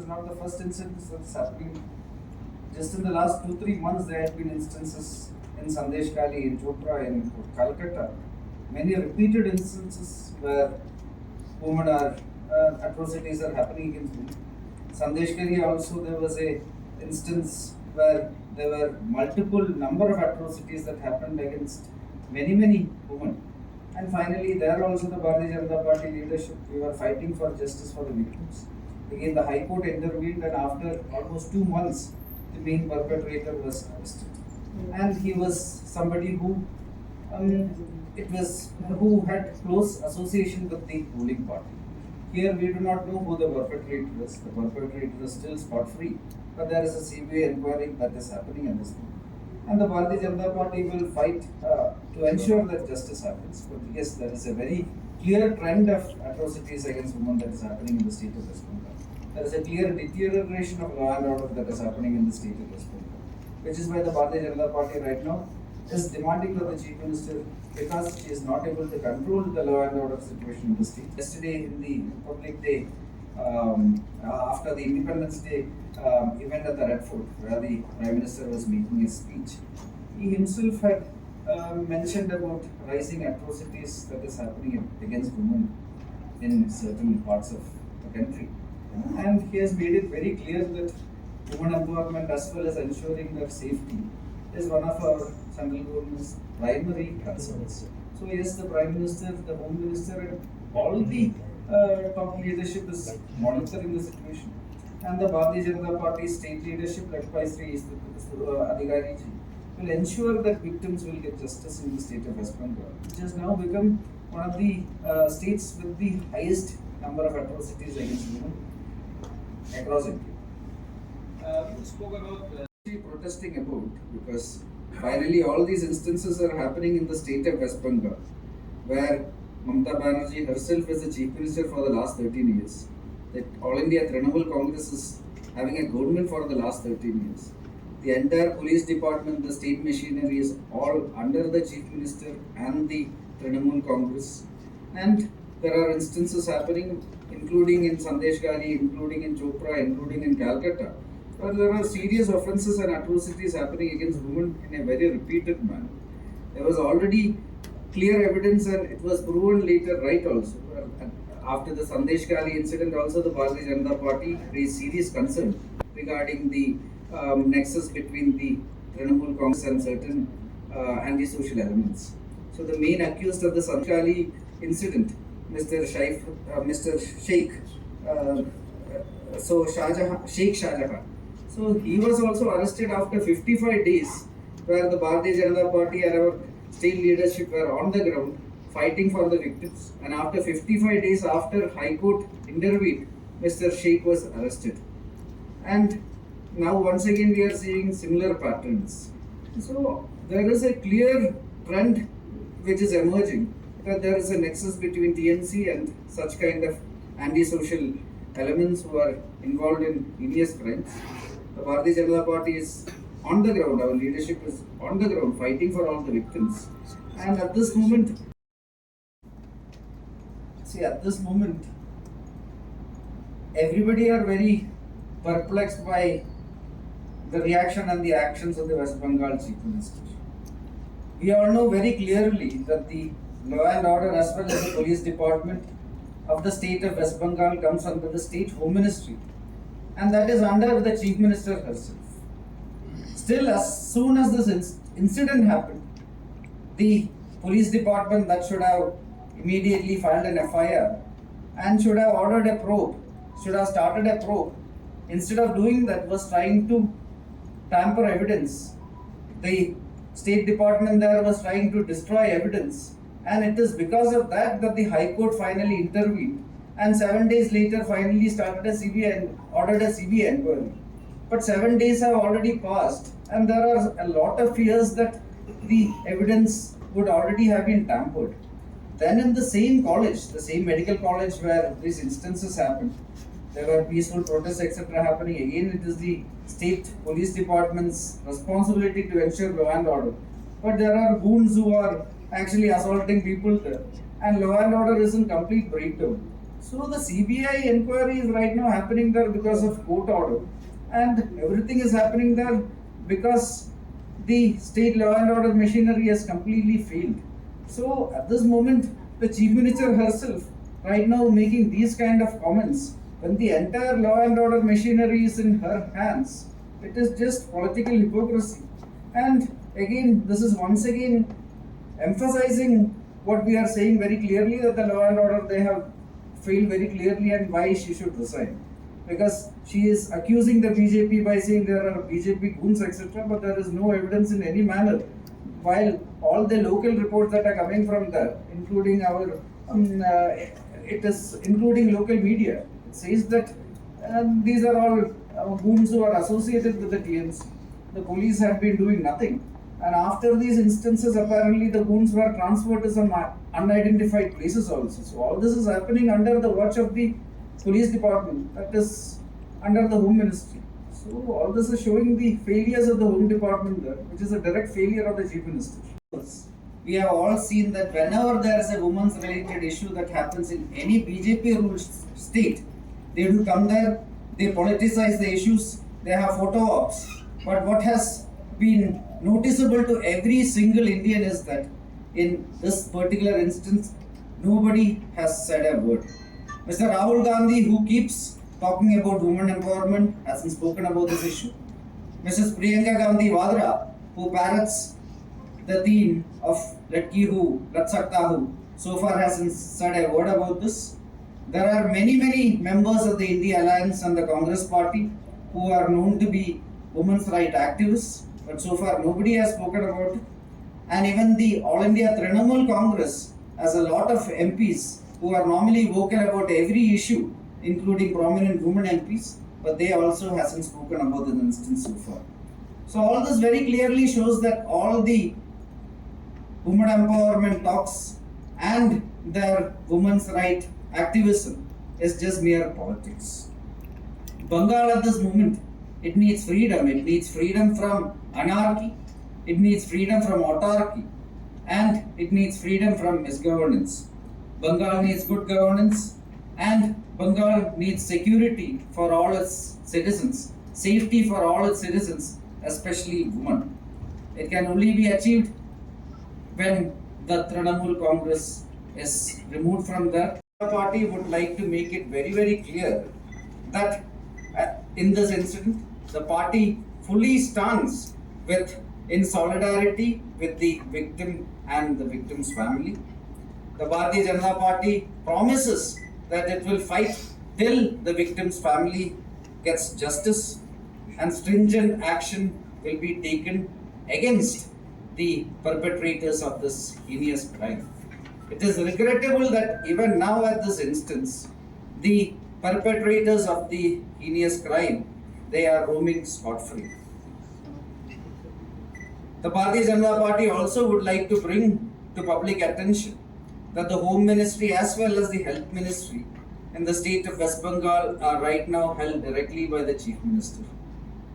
is not the first instance that's happening. Just in the last 2-3 months, there have been instances in Sandesh Kali, in Chopra, in Calcutta. Many repeated instances where women are atrocities are happening against women. Sandesh Kali also there was a instance where there were multiple number of atrocities that happened against many women. And finally, there also the Bharatiya Janata Party leadership, we were fighting for justice for the victims. Again, the High Court intervened, and after almost 2 months, the main perpetrator was arrested. And he was somebody who who had close association with the ruling party. Here we do not know who the perpetrator is. The perpetrator is still spot free, but there is a CBI inquiry that is happening in this moment. And the Bharatiya Janata Party will fight to ensure that justice happens. But yes, there is a very clear trend of atrocities against women that is happening in the state of West Bengal. There is a clear deterioration of law and order that is happening in the state of West Bengal, which is why the Bharatiya Janata Party right now is demanding of the Chief Minister, because she is not able to control the law and order situation in the state. Yesterday in the Republic Day, after the Independence Day event at the Red Fort, where the Prime Minister was making his speech, he himself had mentioned about rising atrocities that is happening against women in certain parts of the country. And he has made it very clear that women empowerment as well as ensuring their safety is one of our central government's primary concerns. So yes, the Prime Minister, the Home Minister, and all the top leadership is monitoring the situation. And the Bharatiya Janata Party state leadership led by Sri Adhikari ji will ensure that victims will get justice in the state of West Bengal, which has now become one of the states with the highest number of atrocities against women across India. You spoke about Protesting about, because finally all these instances are happening in the state of West Bengal, where Mamata Banerjee herself is the Chief Minister for the last 13 years. That All India Trinamool Congress is having a government for the last 13 years. The entire police department, the state machinery is all under the Chief Minister and the Trinamool Congress. And there are instances happening, including in Sandesh Gali, including in Chopra, including in Calcutta, where there are serious offences and atrocities happening against women in a very repeated manner. There was already clear evidence, and it was proven later right also. After the Sandesh Kali incident also, the Bharatiya Janata Party raised serious concern regarding the nexus between the Trinamool Congress and certain anti-social elements. So the main accused of the Sandesh Kali incident, Mr. Sheikh Shahjahan. So he was also arrested after 55 days, where the Bharatiya Janata Party and our state leadership were on the ground fighting for the victims. And after 55 days after High Court intervened, Mr. Sheikh was arrested. And now once again we are seeing similar patterns. So there is a clear trend which is emerging, that there is a nexus between TNC and such kind of anti-social elements who are involved in heinous crimes. The Bharatiya Janata Party is on the ground, our leadership is on the ground fighting for all the victims. And at this moment, everybody are very perplexed by the reaction and the actions of the West Bengal Chief Minister. We all know very clearly that the law and order as well as the police department of the state of West Bengal comes under the state home ministry, and that is under the Chief Minister herself. Still, as soon as this incident happened, the police department that should have immediately filed an FIR and should have ordered a probe, should have started a probe, instead of doing that was trying to tamper evidence. The State Department there was trying to destroy evidence, and it is because of that that the High Court finally intervened, and 7 days later finally started a CBI and ordered a CBI inquiry. But 7 days have already passed, and there are a lot of fears that the evidence would already have been tampered. Then in the same college, the same medical college where these instances happened, there were peaceful protests, etc. happening. Again, it is the state police department's responsibility to ensure law and order. But there are goons who are actually assaulting people there, and law and order is in complete breakdown. So the CBI inquiry is right now happening there because of court order, and everything is happening there because the state law and order machinery has completely failed. So at this moment, the chief minister herself right now making these kind of comments when the entire law and order machinery is in her hands. It is just political hypocrisy. And again, this is once again emphasizing what we are saying very clearly, that the law and order they have failed very clearly, and why she should resign. Because she is accusing the BJP by saying there are BJP goons, etc., but there is no evidence in any manner. While all the local reports that are coming from there, including our, it is including local media, it says that these are all goons who are associated with the TNC. The police have been doing nothing. And after these instances, apparently the goons were transferred to some unidentified places also. So all this is happening under the watch of the police department, that is under the home ministry. So all this is showing the failures of the home department there, which is a direct failure of the chief minister. We have all seen that whenever there is a women's related issue that happens in any BJP ruled state, they do come there, they politicize the issues, they have photo ops. But what has been noticeable to every single Indian is that in this particular instance, nobody has said a word. Mr. Rahul Gandhi, who keeps talking about women empowerment, hasn't spoken about this issue. Mrs. Priyanka Gandhi Vadra, who parrots the theme of Latki Hu, Lat Sakta Hu, so far hasn't said a word about this. There are many members of the India Alliance and the Congress party who are known to be women's rights activists, but so far nobody has spoken about it. And even the All India Trinamool Congress has a lot of MPs who are normally vocal about every issue, including prominent women MPs, but they also hasn't spoken about the instance so far. So all this very clearly shows that all the women empowerment talks and their women's right activism is just mere politics. Bengal at this moment, it needs freedom. It needs freedom from anarchy, it needs freedom from autarky, and it needs freedom from misgovernance. Bengal needs good governance, and Bengal needs security for all its citizens, safety for all its citizens, especially women. It can only be achieved when the Trinamool Congress is removed from there. The party would like to make it very clear that in this incident, the party fully stands in solidarity with the victim and the victim's family. The Bharatiya Janata Party promises that it will fight till the victim's family gets justice, and stringent action will be taken against the perpetrators of this heinous crime. It is regrettable that even now at this instance, the perpetrators of the heinous crime, they are roaming scot-free. The Bharatiya Janata Party also would like to bring to public attention that the Home Ministry as well as the Health Ministry in the state of West Bengal are right now held directly by the Chief Minister.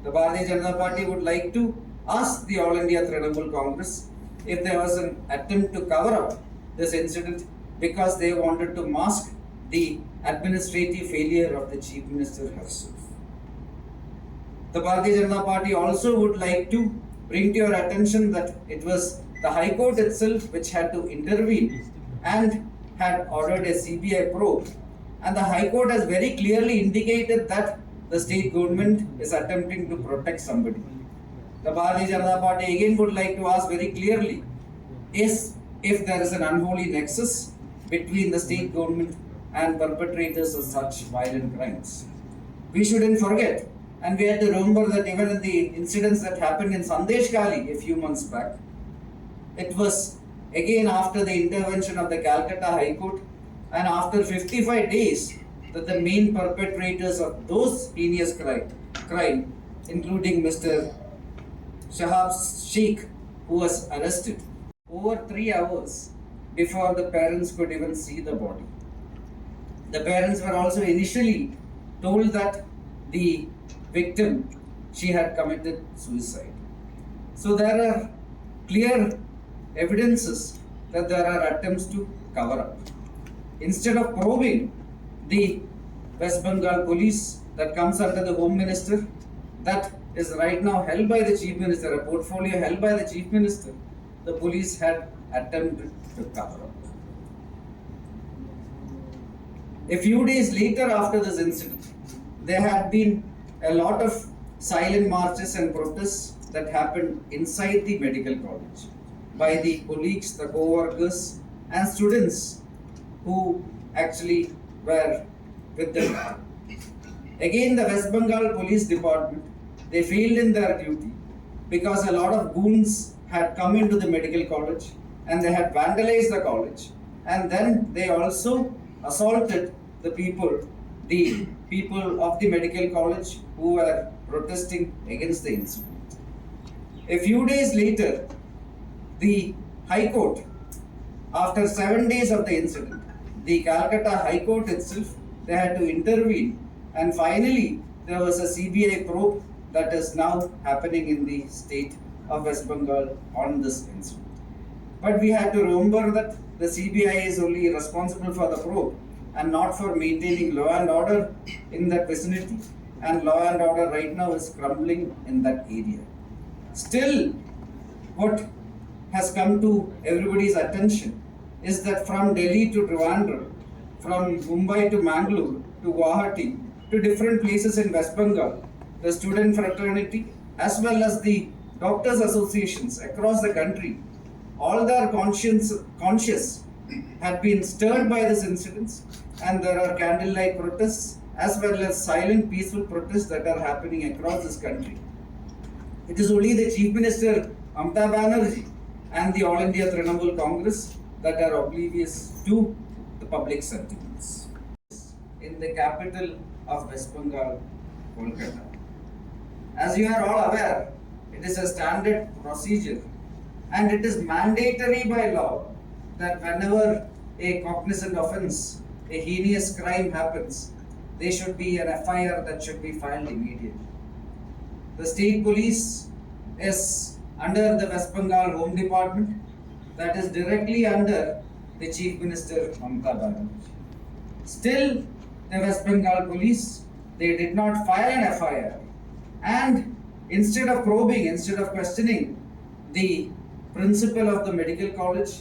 The Bharatiya Janata Party would like to ask the All India Trinamool Congress if there was an attempt to cover up this incident because they wanted to mask the administrative failure of the Chief Minister herself. The Bharatiya Janata Party also would like to bring to your attention that it was the High Court itself which had to intervene and had ordered a CBI probe, and the High Court has very clearly indicated that the state government is attempting to protect somebody. The Bharatiya Janata Party again would like to ask very clearly if there is an unholy nexus between the state government and perpetrators of such violent crimes. We shouldn't forget, and we have to remember that even in the incidents that happened in Sandesh Kali a few months back, it was again after the intervention of the Calcutta High Court and after 55 days that the main perpetrators of those heinous crime, including Mr. Shahab Sheikh, who was arrested over 3 hours before the parents could even see the body. The parents were also initially told that the victim, she had committed suicide. So there are clear evidences that there are attempts to cover up. Instead of probing the West Bengal police that comes under the Home Minister, that is right now held by the Chief Minister, a portfolio held by the Chief Minister, the police had attempted to cover up. A few days later after this incident, there had been a lot of silent marches and protests that happened inside the medical college by the colleagues, the co-workers and students who actually were with them. Again, the West Bengal Police Department, they failed in their duty because a lot of goons had come into the medical college and they had vandalized the college, and then they also assaulted the people of the medical college who were protesting against the incident. A few days later, the High Court, after 7 days of the incident, the Calcutta High Court itself, they had to intervene, and finally there was a CBI probe that is now happening in the state of West Bengal on this incident. But we have to remember that the CBI is only responsible for the probe and not for maintaining law and order in that vicinity, and law and order right now is crumbling in that area. Still, what has come to everybody's attention is that from Delhi to Trivandrum, from Mumbai to Mangalore to Guwahati to different places in West Bengal, the student fraternity as well as the doctors associations across the country, all their conscience had been stirred by this incident, and there are candlelight protests as well as silent peaceful protests that are happening across this country. It is only the Chief Minister Mamata Banerjee and the All India Trinamool Congress that are oblivious to the public sentiments. In the capital of West Bengal, Kolkata. As you are all aware, it is a standard procedure and it is mandatory by law that whenever a cognizant offence, a heinous crime happens, there should be an FIR that should be filed immediately. The state police is under the West Bengal Home Department, that is directly under the Chief Minister Mamata Banerjee. Still, the West Bengal police, they did not file an FIR, and instead of probing, instead of questioning the principal of the medical college,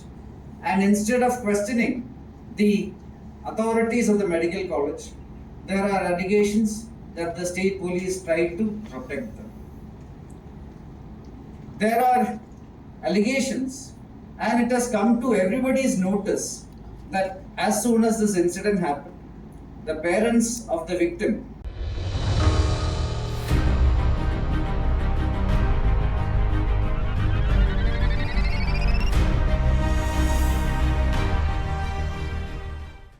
and instead of questioning the authorities of the medical college, there are allegations that the state police tried to protect them. There are allegations, and it has come to everybody's notice that as soon as this incident happened, the parents of the victim,